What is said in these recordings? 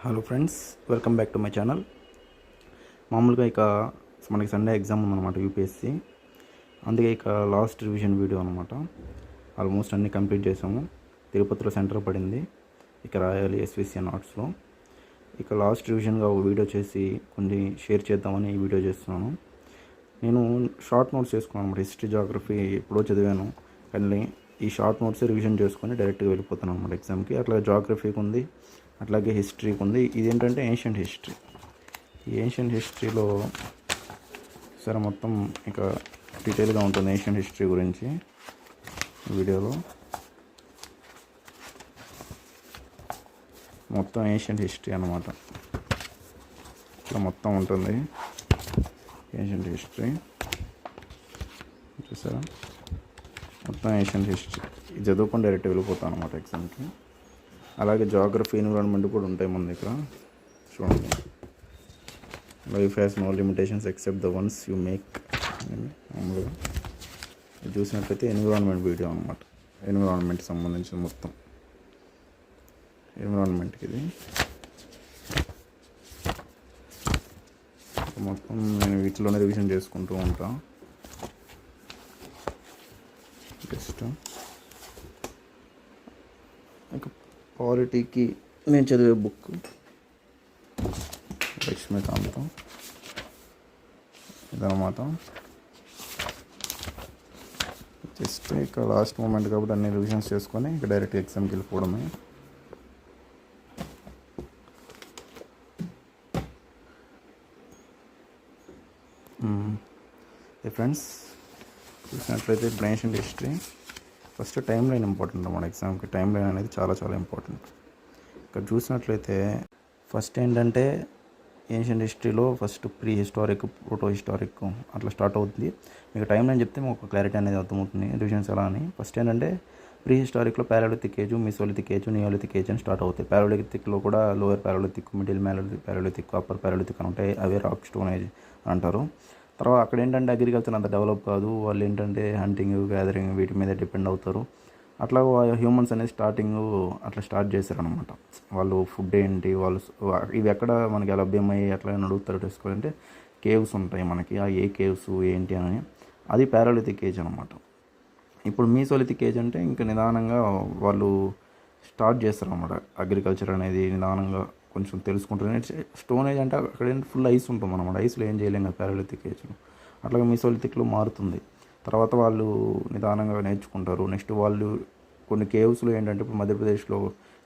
Hello friends, welcome back to my channel. మామూలుగా ఇక మనకి సండే ఎగ్జామ్ ఉందన్నమాట, యూపీఎస్సి. అందుకే ఇక లాస్ట్ రివిజన్ వీడియో అనమాట. ఆల్మోస్ట్ అన్నీ కంప్లీట్ చేసాము. తిరుపతిలో సెంటర్ పడింది, ఇక రాయాలి ఎస్విసిఎన్ ఆర్ట్స్లో. ఇక లాస్ట్ రివిజన్గా ఒక వీడియో చేసి కొన్ని షేర్ చేద్దామని ఈ వీడియో చేస్తున్నాను. నేను షార్ట్ నోట్స్ చేసుకున్నాను అనమాట. హిస్టరీ, జాగ్రఫీ ఎప్పుడో చదివాను, కానీ ఈ షార్ట్ నోట్స్ రివిజన్ చేసుకొని డైరెక్ట్గా వెళ్ళిపోతాను అనమాట ఎగ్జామ్కి. అట్లా జాగ్రఫీకి ఉంది, అట్లాగే హిస్టరీకి ఉంది. ఇదేంటంటే ఏన్షియంట్ హిస్టరీ. ఈ ఏన్షియంట్ హిస్టరీలో సరే మొత్తం ఇక డీటెయిల్గా ఉంటుంది ఏన్షియంట్ హిస్టరీ గురించి వీడియోలో. మొత్తం ఏన్షియంట్ హిస్టరీ అన్నమాట. ఇట్లా మొత్తం ఉంటుంది ఏన్షియంట్ హిస్టరీ. చూసారా, మొత్తం ఏన్షియంట్ హిస్టరీ. ఇది చదువుకొని డైరెక్ట్ వెళ్ళిపోతాను అనమాట ఎగ్జామ్కి. అలాగే జాగ్రఫీ, ఎన్విరాన్మెంట్ కూడా ఉంటాయి మన దగ్గర. చూడండి, life has no limitations except the ones you make. మామూలుగా ఇది చూసినట్లయితే ఎన్విరాన్మెంట్ వీడియో అనమాట. ఎన్విరాన్మెంట్కి సంబంధించిన మొత్తం ఎన్విరాన్మెంట్కి ఇది మొత్తం నేను వీటిలోనే రివిజన్ చేసుకుంటూ ఉంటాను. జస్ట్ ఇక పాలిటీకి నేను చదివే బుక్ లక్ష్మీకాంతం ఇదన్నమాట. జస్ట్ ఇక లాస్ట్ మూమెంట్ కాబట్టి అన్ని రివిజన్స్ చేసుకొని ఇక డైరెక్ట్ ఎగ్జామ్కి వెళ్ళిపోవడమే. ఫ్రెండ్స్, చూసినట్లయితే ancient history first time line important అన్నమాట. ఎగ్జామ్కి టైం లైన్ అనేది చాలా చాలా ఇంపార్టెంట్. ఇక్కడ చూసినట్లయితే ఫస్ట్ ఏంటంటే ఏన్షియంట్ హిస్టరీలో first pre historic, proto historic అట్లా స్టార్ట్ అవుతుంది. మీకు టైం లైన్ చెప్తే మాకు క్లారిటీ అనేది అర్థమవుతుంది రివిజన్స్ ఎలా అని. ఫస్ట్ ఏంటంటే ప్రీ హిస్టారిక్లో paleolithic age, mesolithic age, neolithic age అని స్టార్ట్ అవుతాయి. పాలియోలిథిక్లో కూడా lower paleolithic, middle paleolithic, upper paleolithic అని ఉంటాయి. అవే రాక్ స్టోన్ ఏజ్ అంటారు. తర్వాత అక్కడ ఏంటంటే అగ్రికల్చర్ అంత డెవలప్ కాదు. వాళ్ళు ఏంటంటే హంటింగ్, గ్యాదరింగ్ వీటి మీద డిపెండ్ అవుతారు. అట్లా హ్యూమన్స్ అనేది అట్లా స్టార్ట్ చేశారనమాట. వాళ్ళు ఫుడ్ ఏంటి, వాళ్ళు ఇవి ఎక్కడ మనకి లభ్యమయ్యి అట్లా అడుగుతారు తెలుసుకోవాలంటే కేవ్స్ ఉంటాయి మనకి. ఆ ఏ కేవ్స్ ఏంటి అని, అది పాలియోలిథిక్ ఏజ్ అనమాట. ఇప్పుడు మీసోలిథిక్ ఏజ్ అంటే ఇంకా నిదానంగా వాళ్ళు స్టార్ట్ చేస్తారన్నమాట. అగ్రికల్చర్ అనేది నిదానంగా కొంచెం తెలుసుకుంటారు. స్టోన్ ఏజ్ అంటే అక్కడ ఫుల్ ఐస్ ఉంటుంది అనమాట. ఐస్లో ఏం చేయలేం కదా పాలియోలిథిక్ ఏజ్లో. అట్లాగే మీసోలిథిక్లో మారుతుంది. తర్వాత వాళ్ళు నిదానంగా నేర్చుకుంటారు. నెక్స్ట్ వాళ్ళు కొన్ని కేవ్స్లో ఏంటంటే, ఇప్పుడు మధ్యప్రదేశ్లో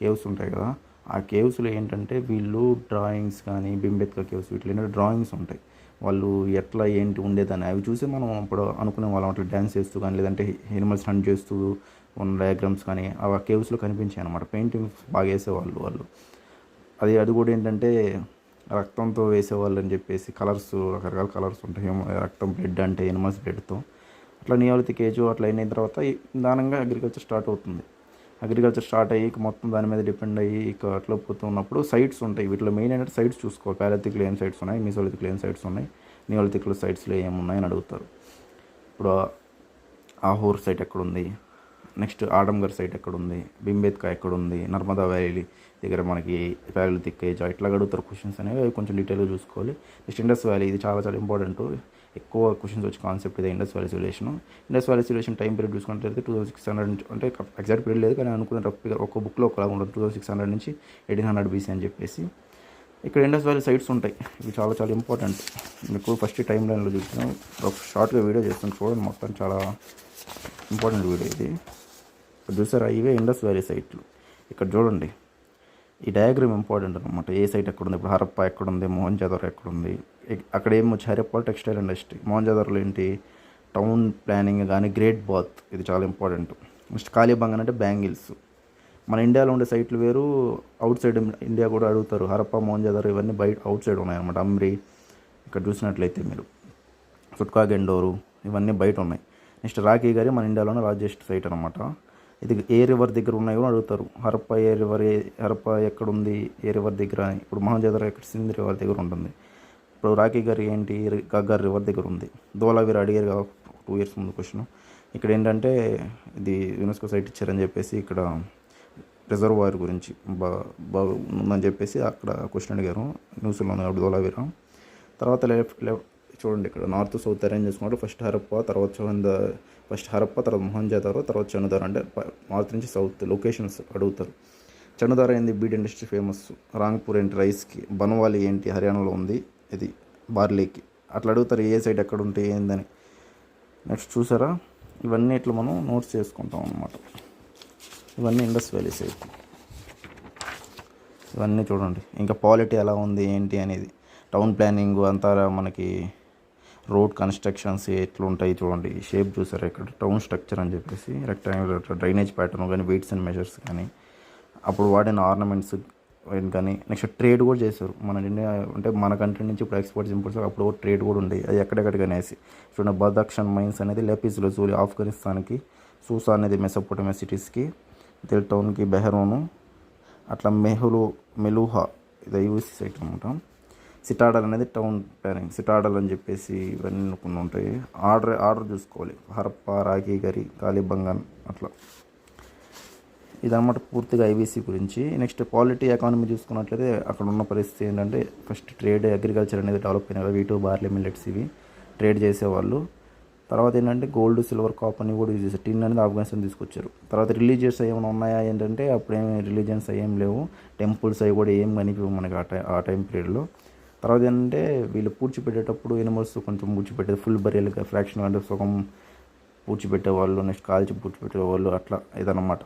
కేవ్స్ ఉంటాయి కదా, ఆ కేవ్స్లో ఏంటంటే వీళ్ళు డ్రాయింగ్స్ కానీ, బింబేద్కర్ కేవ్స్ వీటిలో ఏంటంటే డ్రాయింగ్స్ ఉంటాయి. వాళ్ళు ఎట్లా ఏంటి ఉండేదని అవి చూసి మనం అప్పుడు అనుకునే వాళ్ళం. అట్లా డ్యాన్స్ చేస్తూ కానీ, లేదంటే ఎనిమల్స్ హంట్ చేస్తూ ఉన్న డయాగ్రామ్స్ కానీ ఆ కేవ్స్లో కనిపించాయి అనమాట. పెయింటింగ్స్ బాగా వేసేవాళ్ళు వాళ్ళు. అది కూడా ఏంటంటే రక్తంతో వేసేవాళ్ళు అని చెప్పేసి కలర్స్, రకరకాల కలర్స్ ఉంటాయి. రక్తం, బ్లడ్ అంటే ఎనిమల్స్ బ్లడ్తో. అట్లా నియోలిథిక్ ఏజ్ అట్లా అయిన తర్వాత నిదానంగా అగ్రికల్చర్ స్టార్ట్ అవుతుంది. అగ్రికల్చర్ స్టార్ట్ అయ్యి ఇక మొత్తం దాని మీద డిపెండ్ అయ్యి ఇక అట్లా పోతున్నప్పుడు సైట్స్ ఉంటాయి. వీటిలో మెయిన్ ఏంటంటే సైట్స్ చూసుకోవాలి. పాలియోలిథిక్లో ఏం సైట్స్ ఉన్నాయి, మీసోలిథిక్లో ఏం సైట్స్ ఉన్నాయి, నియోలిథిక్లో సైట్స్లో ఏమున్నాయని అడుగుతారు. ఇప్పుడు ఆహూర్ సైట్ ఎక్కడుంది, నెక్స్ట్ ఆడమ్గర్ సైట్ ఎక్కడుంది, బింబేద్కా ఎక్కడుంది, నర్మదా వ్యాలీ దగ్గర మనకి పాలియోలిథిక్ ఏజ్ ఇట్లా అడుగుతారు క్వశ్చన్స్ అనేవి. అవి కొంచెం డీటెయిల్గా చూసుకోవాలి. నెక్స్ట్ ఇండస్ వ్యాలీ, ఇది చాలా చాలా ఇంపార్టెంట్. ఎక్కువ క్వశ్చన్స్ వచ్చే కాన్సెప్ట్ ఇదే Indus valley civilisation. Indus valley civilisation time period చూసుకున్నట్లయితే 2600 నుంచి, అంటే ఎగ్జాక్ట్ పీరియడ్ లేదు కానీ అనుకునే రఫ్గా ఒక బుక్లో ఒకలాగా ఉంటుంది. 2600 నుంచి 1800 BC అని చెప్పేసి. ఇక్కడ ఇండస్ వ్యాలీ సైట్స్ ఉంటాయి. ఇవి చాలా చాలా ఇంపార్టెంట్. మీకు ఫస్ట్ టైం లైన్లో చూసినా ఒక షార్ట్గా వీడియో చేస్తాను చూడండి. మొత్తం చాలా ఇంపార్టెంట్ వీడియో ఇది. ఇప్పుడు చూసారా, ఇవే ఇండస్ వ్యాలీ సైట్లు. ఇక్కడ చూడండి, ఈ డయాగ్రామ్ ఇంపార్టెంట్ అనమాట. ఏ సైట్ ఎక్కడుంది, ఇప్పుడు హరప్పా ఎక్కడుంది, మోహన్జోదారో ఎక్కడుంది. అక్కడ ఏమొచ్చి హరప్పా టెక్స్టైల్ ఇండస్ట్రీ, మోహన్జోదారోలో ఏంటి టౌన్ ప్లానింగ్ కానీ, గ్రేట్ బాత్ ఇది చాలా ఇంపార్టెంట్. నెక్స్ట్ కాళీబంగన్ అంటే బ్యాంగిల్స్. మన ఇండియాలో ఉండే సైట్లు వేరు, అవుట్ సైడ్ ఇండియా కూడా అడుగుతారు. హరప్పా, మోహన్జోదారో ఇవన్నీ బయట అవుట్ సైడ్ ఉన్నాయన్నమాట. అమ్రి ఇక్కడ చూసినట్లయితే మీరు సుట్కా గెండోరు ఇవన్నీ బయట ఉన్నాయి. నెక్స్ట్ రాఖీ గారి మన ఇండియాలోనే లార్జెస్ట్ సైట్ అనమాట. ఇది ఏ రివర్ దగ్గర ఉన్నాయో అడుగుతారు. హరప్పా హరప్పా ఎక్కడుంది, ఏ రివర్ దగ్గర అని. ఇప్పుడు మోహన్జోదారో ఎక్కడ, సింధ్ రివర్ దగ్గర ఉంటుంది. ఇప్పుడు రాఖీ గారి ఏంటి, గగ్గర్ రివర్ దగ్గర ఉంది. ధోలావీర అడిగారు కదా 2 years ముందు క్వశ్చన్. ఇక్కడ ఏంటంటే ఇది యునెస్కో సైట్ ఇచ్చారని చెప్పేసి ఇక్కడ రిజర్వాయర్ గురించి బాగా ఉందని చెప్పేసి అక్కడ క్వశ్చన్ అడిగారు, న్యూస్లో ఉంది కాబట్టి ధోలావీరా. తర్వాత లెఫ్ట్ చూడండి, ఇక్కడ నార్త్ సౌత్ అరేంజ్ చేసుకున్నట్టు ఫస్ట్ హరప్ప, తర్వాత మొహంజదారో, తర్వాత చనుదారో. అంటే నార్త్ నుంచి సౌత్ లొకేషన్స్ అడుగుతారు. చనుదార ఏంది, బీడ్ ఇండస్ట్రీ ఫేమస్. రాంగ్పూర్ ఏంటి రైస్కి, బన్వాలి ఏంటి హర్యానాలో ఉంది, ఇది బార్లీకి. అట్లా అడుగుతారు ఏ సైడ్ ఎక్కడ ఉంటే ఏందని. నెక్స్ట్ చూసారా, ఇవన్నీ ఇట్లా మనం నోట్స్ చేసుకుంటాం అన్నమాట. ఇవన్నీ ఇండస్ వ్యాలీ సైడ్. ఇవన్నీ చూడండి. ఇంకా పాలిటీ ఎలా ఉంది ఏంటి అనేది, టౌన్ ప్లానింగ్ అంతా, మనకి రోడ్ కన్స్ట్రక్షన్స్ ఎట్లుంటాయి చూడండి. షేప్ చూసారా ఇక్కడ, టౌన్ స్ట్రక్చర్ అని చెప్పేసి రెక్టాంగులర్ డ్రైనేజ్ ప్యాటర్న్ కానీ, వెయిట్స్ అండ్ మెజర్స్ కానీ, అప్పుడు వాడిన ఆర్నమెంట్స్ కానీ. నెక్స్ట్ ట్రేడ్ కూడా చేశారు మన ఇండియా, అంటే మన కంట్రీ నుంచి ఇప్పుడు ఎక్స్పోర్ట్స్ ఇంపోర్ట్స్, అప్పుడు ట్రేడ్ కూడా ఉండేవి. అది ఎక్కడెక్కడికనే వేసి చూడండి. బదాఖ్షాన్ మైన్స్ అనేది లెపిస్ లజూలి ఆఫ్ఘనిస్తాన్కి, సూసా అనేది మెసోపోటమియా సిటీస్కి, దిల్ టౌన్కి బెహరోను, అట్లా మెలూహా ఇది యూసీ సైట్ అనమాట. సిటాడల్ అనేది టౌన్ ప్లానింగ్, సిటాడల్ అని చెప్పేసి ఇవన్నీ కొన్ని ఉంటాయి. ఆర్డర్ చూసుకోవాలి. హరప్ప, రాఖీగరి, కాలిబంగన్ అట్లా. ఇదన్నమాట పూర్తిగా ఐబీసీ గురించి. నెక్స్ట్ పాలిటీ ఎకానమీ చూసుకున్నట్లయితే అక్కడ ఉన్న పరిస్థితి ఏంటంటే, ఫస్ట్ ట్రేడ్, అగ్రికల్చర్ అనేది డెవలప్ అయినాయి. వీటు, బార్లీ, మిల్లెట్స్ ఇవి ట్రేడ్ చేసేవాళ్ళు. తర్వాత ఏంటంటే గోల్డ్, సిల్వర్, కాపర్ని కూడా యూజ్ చేశారు. టిన్ అనేది ఆఫ్ఘనిస్తాన్ తీసుకొచ్చారు. తర్వాత రిలీజియస్ ఏమైనా ఉన్నాయా ఏంటంటే, అప్పుడేమి రిలీజియన్స్ ఏం లేవు, టెంపుల్స్ అవి కూడా ఏం కనిపించవు మనకి ఆ టైం పీరియడ్లో. తర్వాత ఏంటంటే వీళ్ళు పూడ్చిపెట్టేటప్పుడు ఎనిమల్స్ కొంచెం పూడ్చిపెట్టేది, ఫుల్ బరియల్గా ఫ్రాక్షన్ అంటే సగం పూడ్చిపెట్టేవాళ్ళు, నెక్స్ట్ కాల్చి పూడ్చిపెట్టేవాళ్ళు, అట్లా ఇదన్నమాట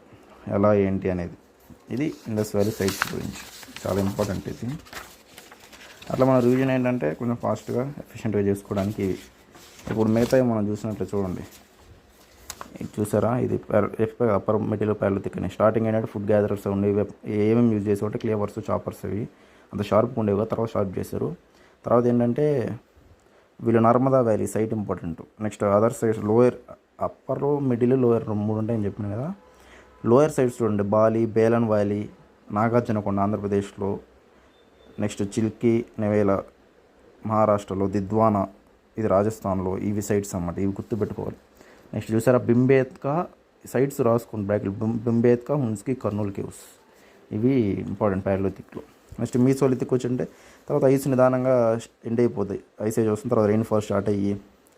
ఎలా ఏంటి అనేది. ఇది ఇండస్ వ్యాలీ సైట్స్ గురించి చాలా ఇంపార్టెంట్ ఇది. అట్లా మన రివిజన్ ఏంటంటే కొంచెం ఫాస్ట్గా ఎఫిషియెంట్గా చేసుకోవడానికి ఇవి. ఇప్పుడు మిగతాయి మనం చూసినట్లు చూడండి. ఇది చూసారా, ఇది అప్పర్ మెటీరియల్ ప్యాలోథిక్ అని. స్టార్టింగ్ ఏంటంటే ఫుడ్ గ్యాదరర్స్ ఉండేవి, ఏమేమి యూజ్ చేసేవాళ్ళు, క్లేవర్స్, చాపర్స్, అవి అంత షార్ప్గా ఉండేవి కదా, తర్వాత షార్ప్ చేశారు. తర్వాత ఏంటంటే వీళ్ళు Narmada valley site important. Next other sites lower, upper, middle, lower 3 ఉంటాయని చెప్పిన కదా. లోయర్ సైడ్స్ చూడండి, బాలి, బేలన్ వ్యాలీ, నాగార్జునకొండ ఆంధ్రప్రదేశ్లో, నెక్స్ట్ చిల్కి, నెవేలా మహారాష్ట్రలో, దిద్వానా ఇది రాజస్థాన్లో. ఇవి సైట్స్ అన్నమాట, ఇవి గుర్తుపెట్టుకోవాలి. నెక్స్ట్ చూసారా, బింబేత్కా సైట్స్ రాసుకోండి బ్రాకెట్, బింబేత్కా, హున్స్కి, కర్నూల్ కేవ్స్ ఇవి ఇంపార్టెంట్ ప్యాలోథిక్లో. నెక్స్ట్ మీసోలిథిక్ వచ్చింటే తర్వాత ఐస్ నిదానంగా ఎండ్ అయిపోతాయి. ఐస్ ఏజ్ వస్తుంది, తర్వాత రెయిన్ఫాల్ స్టార్ట్ అయ్యి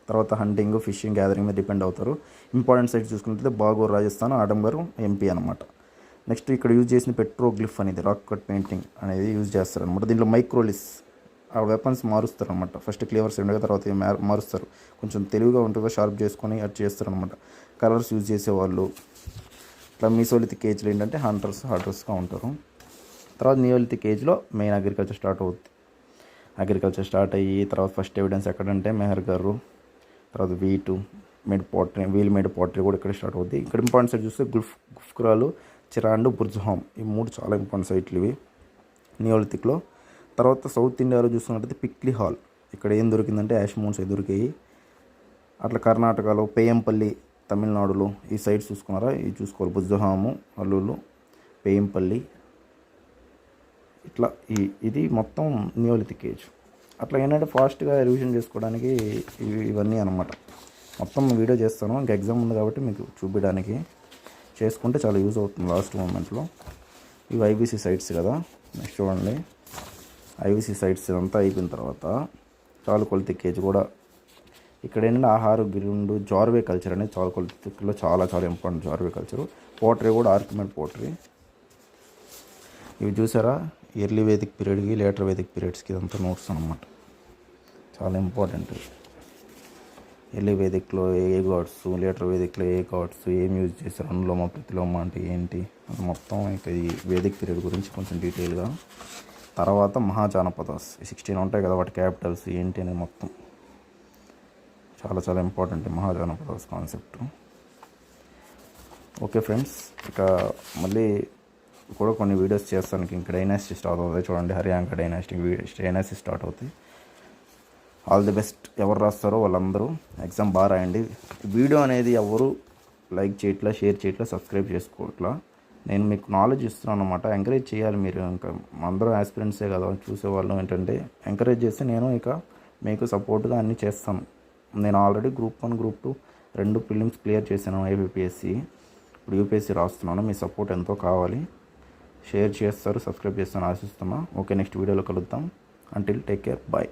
తర్వాత హంటింగ్, ఫిషింగ్, గ్యాదరింగ్ మీద డిపెండ్ అవుతారు. ఇంపార్టెంట్ సైట్స్ చూసుకుంటే బాగోర్ రాజస్థాన్, ఆడంబర్ ఎంపీ అనమాట. నెక్స్ట్ ఇక్కడ యూజ్ చేసిన పెట్రోగ్లిఫ్ అనేది, రాక్ కట్ పెయింటింగ్ అనేది యూజ్ చేస్తారనమాట. దీంట్లో మైక్రోలిస్ ఆ వెపన్స్ మారుస్తారు అనమాట. ఫస్ట్ క్లేవర్స్ ఉండగా తర్వాత మారుస్తారు, కొంచెం తెలివిగా ఉంటుందో షార్ప్ చేసుకొని అది చేస్తారనమాట. కలర్స్ యూజ్ చేసేవాళ్ళు. ఇట్లా మీసోలిథిక్ ఏజ్లో ఏంటంటే హంటర్స్గా ఉంటారు. తర్వాత నియోలిథిక్ ఏజ్లో మెయిన్ అగ్రికల్చర్ స్టార్ట్ అయ్యి తర్వాత ఫస్ట్ ఎవిడెన్స్ ఎక్కడంటే మెహర్గర్, తర్వాత వీల్ మేడ్ పాటరీ కూడా ఇక్కడ స్టార్ట్ అవుతుంది. ఇక్కడ ఇంపార్టెంట్ సైట్ చూస్తే గుఫ్కరాలు, చిరాండ్, బుర్జ్హామ్ ఈ 3 చాలా ఇంపార్టెంట్ సైట్లు ఇవి నియోలిథిక్లో. తర్వాత సౌత్ ఇండియాలో చూసుకున్నట్టయితే పిక్లీ హాల్, ఇక్కడ ఏం దొరికిందంటే యాష్ మౌంట్స్ అవి దొరికాయి. అట్లా కర్ణాటకలో పేయంపల్లి, తమిళనాడులో ఈ సైట్స్ చూసుకున్నారా, ఇవి చూసుకోవాలి. బుర్జ్హాము, అల్లూరు, పేయంపల్లి, ఇట్లా ఇది మొత్తం నియోలిథిక్ ఏజ్. అట్లా ఏంటంటే ఫాస్ట్గా రివిజన్ చేసుకోవడానికి ఇవన్నీ అనమాట. మొత్తం వీడియో చేస్తాను, ఇంకా ఎగ్జామ్ ఉంది కాబట్టి మీకు చూపించడానికి. చేసుకుంటే చాలా యూజ్ అవుతుంది లాస్ట్ మూమెంట్లో. ఇవి ఐబీసీ సైట్స్ కదా. నెక్స్ట్ చూడండి, ఐబీసీ సైట్స్ ఇదంతా అయిపోయిన తర్వాత చాలుకొలిథిక్ ఏజ్ కూడా. ఇక్కడ ఏంటంటే ఆహార గిరుండు, జార్వే కల్చర్ అనేది చాలుకొలిథిక్లో చాలా చాలా ఇంపార్టెంట్. జార్వే కల్చరు, పోటరీ కూడా ఆర్కిమెడ్ పోటరీ. ఇవి చూసారా, ఎర్లీ వేదిక్ పీరియడ్కి, లేటర్ వేదిక్ పీరియడ్స్కి ఇదంతా నోట్స్ అనమాట, చాలా ఇంపార్టెంట్. ఎర్లీ వేదిక్లో ఏ గాడ్స్, లేటర్ వేదిక్లో ఏ గాడ్స్, ఏం యూజ్ చేశారు, అనులోమ ప్రతిలోమ అంటే ఏంటి, అది మొత్తం ఇక ఈ వేదిక్ పీరియడ్ గురించి కొంచెం డీటెయిల్గా. తర్వాత మహాజానపదాస్ 16 ఉంటాయి కదా, వాటి క్యాపిటల్స్ ఏంటి అనేది మొత్తం చాలా చాలా important mahajanapadas concept. Okay friends, ఇక మళ్ళీ కూడా కొన్ని వీడియోస్ చేస్తాను. ఇంకా డైనాసిటీ స్టార్ట్ అవుతాయి చూడండి, హర్యాంక డైనాసిటీ స్టార్ట్ అవుతాయి. All the best. ఎవరు రాస్తారో వాళ్ళందరూ ఎగ్జామ్ బాగా రాయండి. వీడియో అనేది ఎవరు లైక్ చేయట్లా, షేర్ చేయట్లా, సబ్స్క్రైబ్ చేసుకోవట్లా. నేను మీకు నాలెడ్జ్ ఇస్తున్నాను అనమాట. ఎంకరేజ్ చేయాలి మీరు. ఇంకా అందరూ ఆస్పిరెంట్సే కదా చూసేవాళ్ళు. ఏంటంటే ఎంకరేజ్ చేస్తే నేను ఇక మీకు సపోర్ట్గా అన్నీ చేస్తాను. నేను already group 1, group 2 2 prelims clear చేశాను ఐబీపీఎస్సీ. ఇప్పుడు యూపీఎస్సీ రాస్తున్నాను. మీ సపోర్ట్ ఎంతో కావాలి. షేర్ చేస్తారు, సబ్స్క్రైబ్ చేస్తాను ఆశిస్తున్నా. ఓకే, నెక్స్ట్ వీడియోలో కలుద్దాం. Until take care, bye.